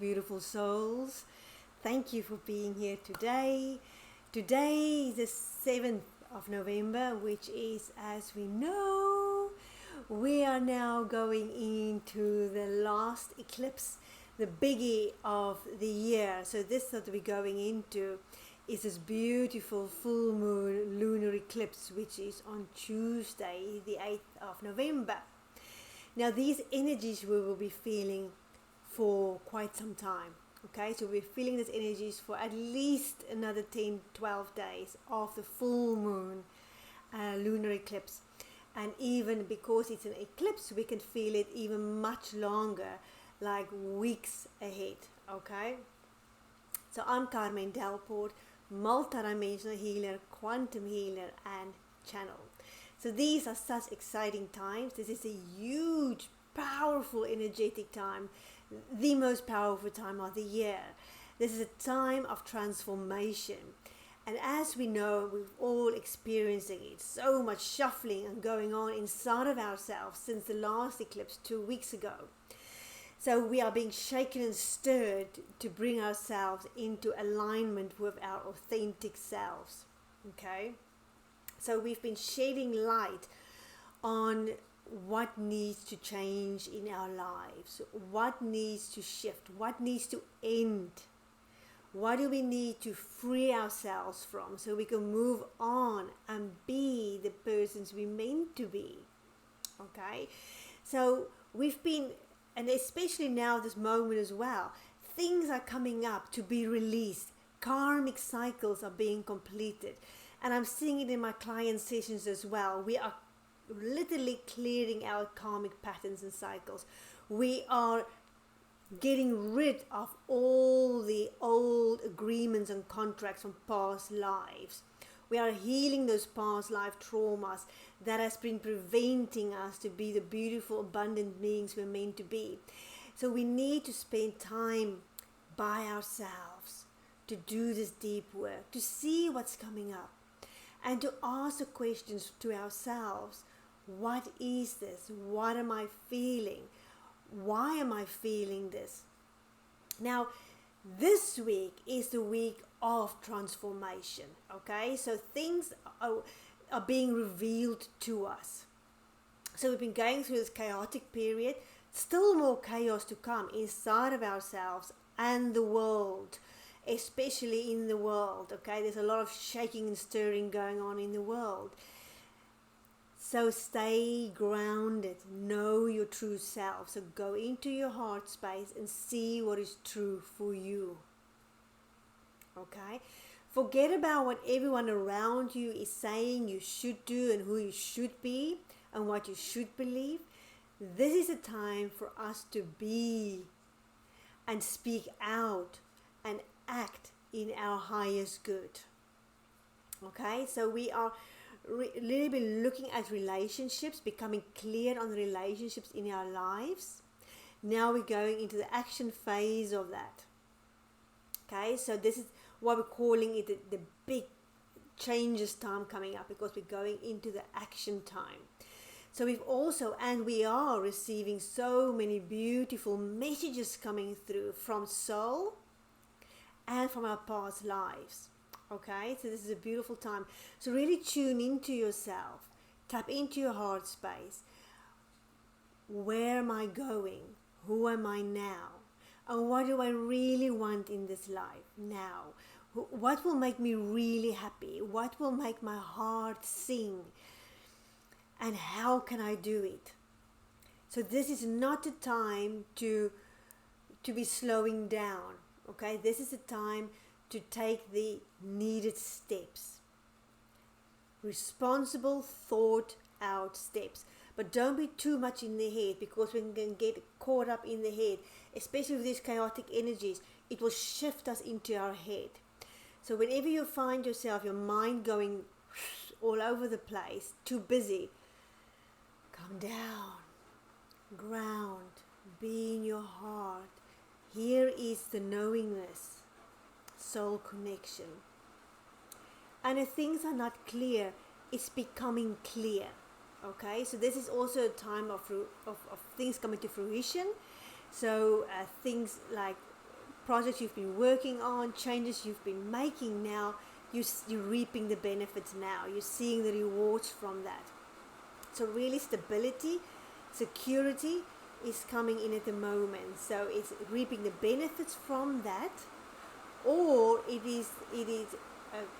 beautiful souls. Thank you for being here today. Today is the 7th of November, which is, as we know, we are now going into the last eclipse, the biggie of the year. So this that we're going into is this beautiful full moon lunar eclipse, which is on Tuesday, the 8th of November. Now these energies we will be feeling for quite some time. Okay, so we're feeling these energies for at least another 10-12 days of the full moon lunar eclipse. And even because it's an eclipse, we can feel it even much longer, like weeks ahead. Okay, so I'm Carmen Delport, multidimensional healer, quantum healer, and channel. So these are such exciting times. This is a huge, powerful, energetic time, the most powerful time of the year. This is a time of transformation. And as we know, we've all experiencing it. So much shuffling and going on inside of ourselves since the last eclipse 2 weeks ago. So we are being shaken and stirred to bring ourselves into alignment with our authentic selves. Okay? So we've been shedding light on what needs to change in our lives, what needs to shift, what needs to end, what do we need to free ourselves from so we can move on and be the persons we meant to be. Okay, so we've been, and especially now this moment as well, things are coming up to be released, karmic cycles are being completed. And I'm seeing it in my client sessions as well. We are literally clearing out karmic patterns and cycles. We are getting rid of all the old agreements and contracts from past lives. We are healing those past life traumas that has been preventing us to be the beautiful, abundant beings we're meant to be. So we need to spend time by ourselves to do this deep work, to see what's coming up, and to ask the questions to ourselves. What is this? What am I feeling? Why am I feeling this? Now, this week is the week of transformation. Okay, so things are being revealed to us. So we've been going through this chaotic period, still more chaos to come inside of ourselves and the world. Especially in the world, okay? There's a lot of shaking and stirring going on in the world. So stay grounded, know your true self. So go into your heart space and see what is true for you. Okay? Forget about what everyone around you is saying you should do and who you should be and what you should believe. This is a time for us to be and speak out and act in our highest good. Okay, so we are really been looking at relationships, becoming clear on the relationships in our lives. Now we're going into the action phase of that. Okay, so this is what we're calling it the big changes time coming up, because we're going into the action time. So we've also, and we are receiving so many beautiful messages coming through from soul and from our past lives. Okay, so this is a beautiful time. So really tune into yourself, tap into your heart space. Where am I going? Who am I now? And what do I really want in this life now? What will make me really happy? What will make my heart sing? And how can I do it? So this is not a time to be slowing down. Okay, this is a time to take the needed steps. Responsible, thought out steps. But don't be too much in the head, because we can get caught up in the head, especially with these chaotic energies. It will shift us into our head. So whenever you find yourself, your mind going all over the place, too busy, come down, ground, be in your heart. Here is the knowingness, soul connection. And if things are not clear, it's becoming clear. Okay, so this is also a time of things coming to fruition. So things like projects you've been working on, changes you've been making now, you're reaping the benefits now. You're seeing the rewards from that. So really stability, security is coming in at the moment. So it's reaping the benefits from that, or it is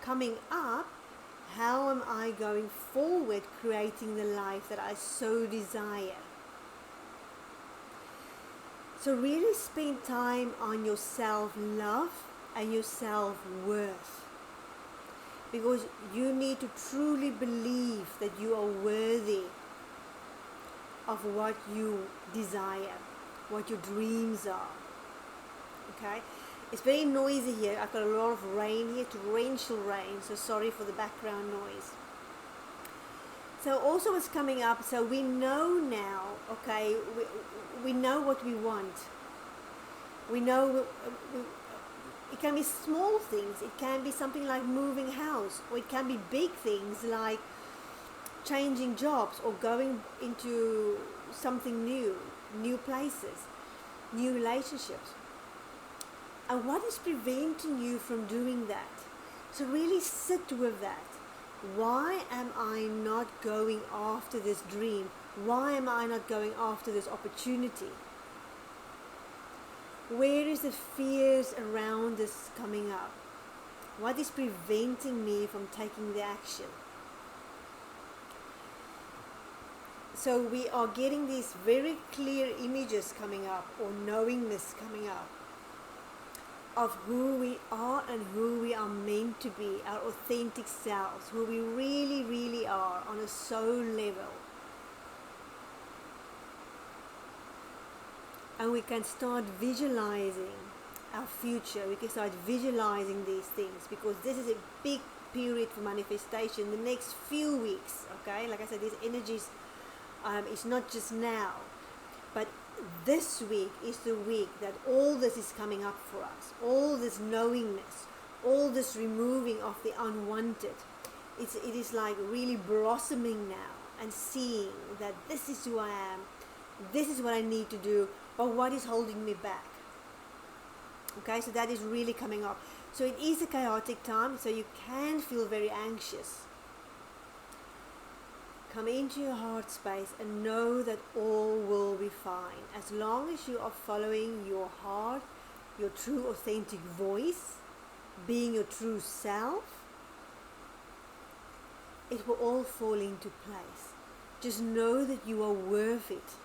coming up. How am I going forward, creating the life that I so desire? So really spend time on your self-love and your self-worth, because you need to truly believe that you are worthy of what you desire, what your dreams are. Okay? It's very noisy here. I've got a lot of rain here, torrential rain, so sorry for the background noise. So also what's coming up, so we know now, okay, we know what we want. We know it can be small things. It can be something like moving house, or it can be big things like changing jobs or going into something new places, new relationships. And what is preventing you from doing that? So really sit with that. Why am I not going after this dream? Why am I not going after this opportunity? Where is the fears around this coming up? What is preventing me from taking the action? So we are getting these very clear images coming up, or knowingness coming up, of who we are and who we are meant to be, our authentic selves, who we really, really are on a soul level. And we can start visualizing our future. We can start visualizing these things, because this is a big period for manifestation. The next few weeks, okay, like I said, these energies, it's not just now, but this week is the week that all this is coming up for us. All this knowingness, all this removing of the unwanted. It is like really blossoming now, and seeing that this is who I am, this is what I need to do, but what is holding me back? Okay, so that is really coming up. So it is a chaotic time, so you can feel very anxious. Come into your heart space and know that all will be fine. As long as you are following your heart, your true authentic voice, being your true self, it will all fall into place. Just know that you are worth it.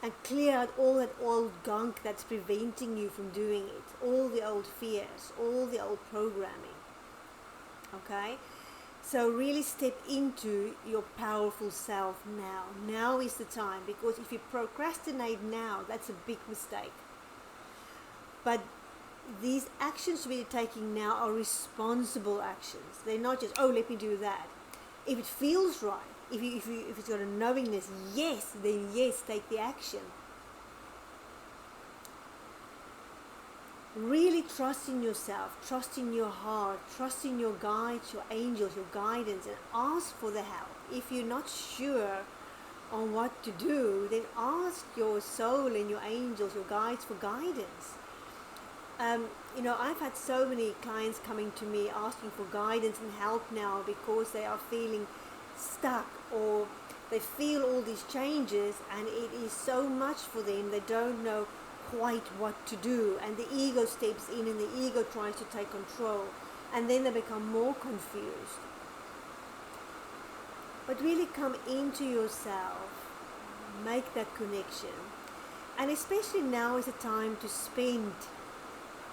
And clear out all that old gunk that's preventing you from doing it. All the old fears, all the old programming. Okay? So really step into your powerful self now. Now is the time, because if you procrastinate now, that's a big mistake. But these actions we're taking now are responsible actions. They're not just, oh, let me do that. If it feels right, if it's got a knowingness, yes, then yes, take the action. Really trust in yourself, trust in your heart, trust in your guides, your angels, your guidance, and ask for the help. If you're not sure on what to do, then ask your soul and your angels, your guides, for guidance. I've had so many clients coming to me asking for guidance and help now, because they are feeling stuck, or they feel all these changes and it is so much for them, they don't know quite what to do, and the ego steps in and the ego tries to take control, and then they become more confused. But really come into yourself, make that connection, and especially now is the time to spend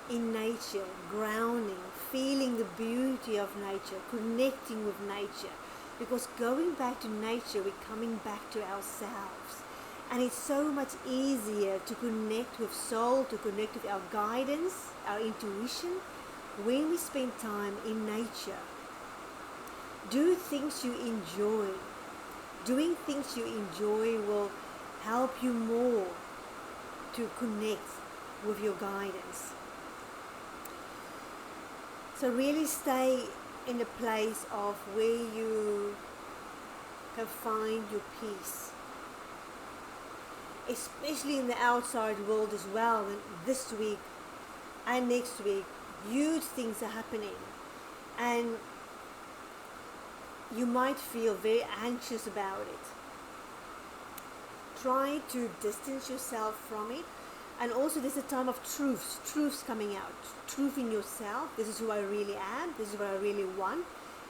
in nature, grounding, feeling the beauty of nature, connecting with nature, because going back to nature, we're coming back to ourselves. And it's so much easier to connect with soul, to connect with our guidance, our intuition, when we spend time in nature. Do things you enjoy. Doing things you enjoy will help you more to connect with your guidance. So really stay in a place of where you can find your peace. especially in the outside world as well. And this week and next week, huge things are happening, and you might feel very anxious about it. Try to distance yourself from it. And also there's a time of truths coming out. Truth in yourself. This is who I really am. This is what I really want.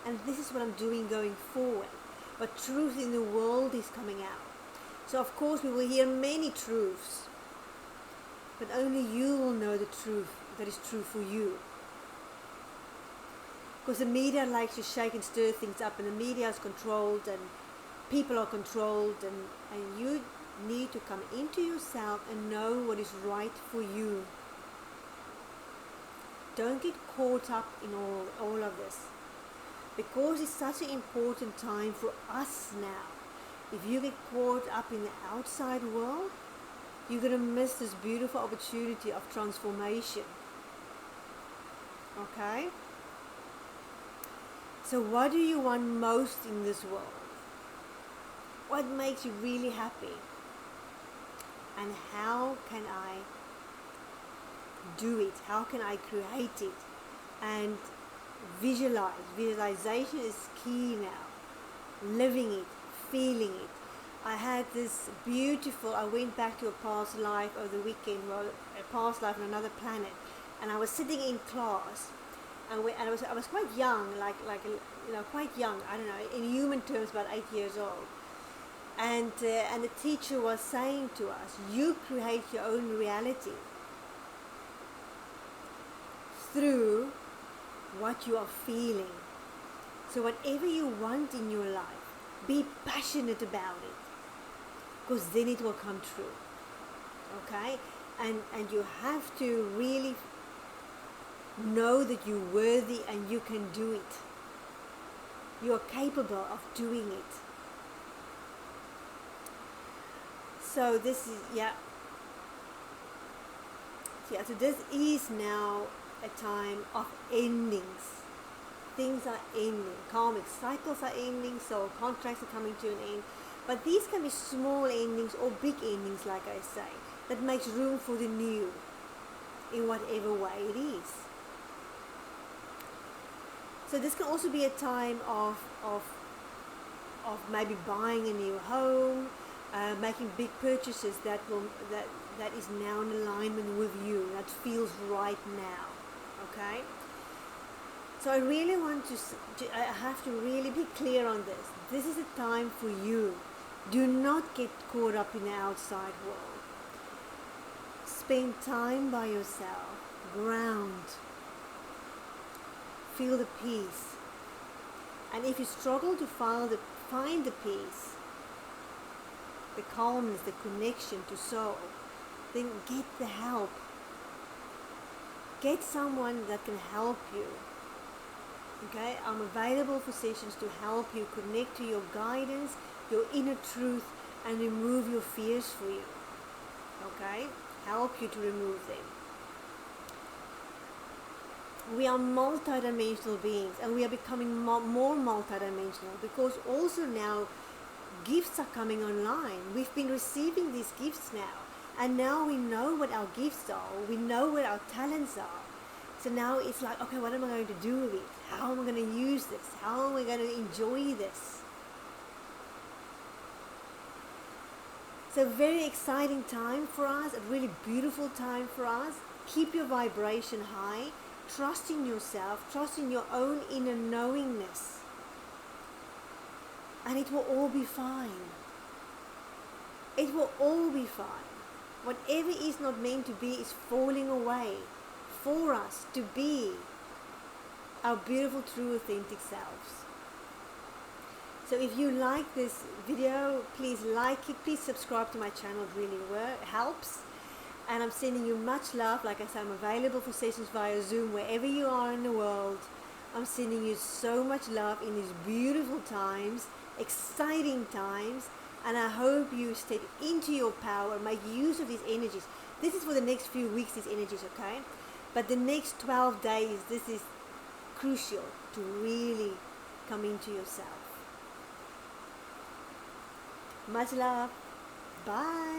And this is what I'm doing going forward. But truth in the world is coming out. So of course we will hear many truths. But only you will know the truth that is true for you. Because the media likes to shake and stir things up, and the media is controlled, and people are controlled, and you need to come into yourself and know what is right for you. Don't get caught up in all of this, because it's such an important time for us now. If you get caught up in the outside world, you're going to miss this beautiful opportunity of transformation. Okay? So what do you want most in this world? What makes you really happy? And how can I do it? How can I create it? And visualize. Visualization is key now. Living it, feeling it. I had this beautiful, I went back to a past life over the weekend, well, a past life on another planet, and I was sitting in class, and I was quite young, like quite young, I don't know, in human terms about 8 years old. And the teacher was saying to us, you create your own reality through what you are feeling. So whatever you want in your life, be passionate about it, because then it will come true. Okay? And you have to really know that you're worthy and you can do it. You are capable of doing it. So this is, so this is now a time of endings. Things are ending. Karmic cycles are ending, so contracts are coming to an end. But these can be small endings or big endings, like I say, that makes room for the new in whatever way it is. So this can also be a time of maybe buying a new home, making big purchases that is now in alignment with you, that feels right now. Okay? So I really want I have to really be clear on this. This is a time for you. Do not get caught up in the outside world. Spend time by yourself. Ground. Feel the peace. And if you struggle to find the peace, the calmness, the connection to soul, then get the help. Get someone that can help you. Okay, I'm available for sessions to help you connect to your guidance, your inner truth, and remove your fears for you. Okay, help you to remove them. We are multidimensional beings, and we are becoming more multidimensional, because also now gifts are coming online. We've been receiving these gifts now, and now we know what our gifts are. We know what our talents are. So now it's like, okay, what am I going to do with it? How am I going to use this? How am I going to enjoy this? So very exciting time for us, a really beautiful time for us. Keep your vibration high. Trust in yourself. Trust in your own inner knowingness. And it will all be fine. It will all be fine. Whatever is not meant to be is falling away for us to be our beautiful, true, authentic selves. So if you like this video, please like it. Please subscribe to my channel. It really helps. And I'm sending you much love. Like I said, I'm available for sessions via Zoom wherever you are in the world. I'm sending you so much love in these beautiful times, exciting times. And I hope you step into your power, make use of these energies. This is for the next few weeks, these energies, okay? But the next 12 days, this is crucial to really come into yourself. Much love. Bye.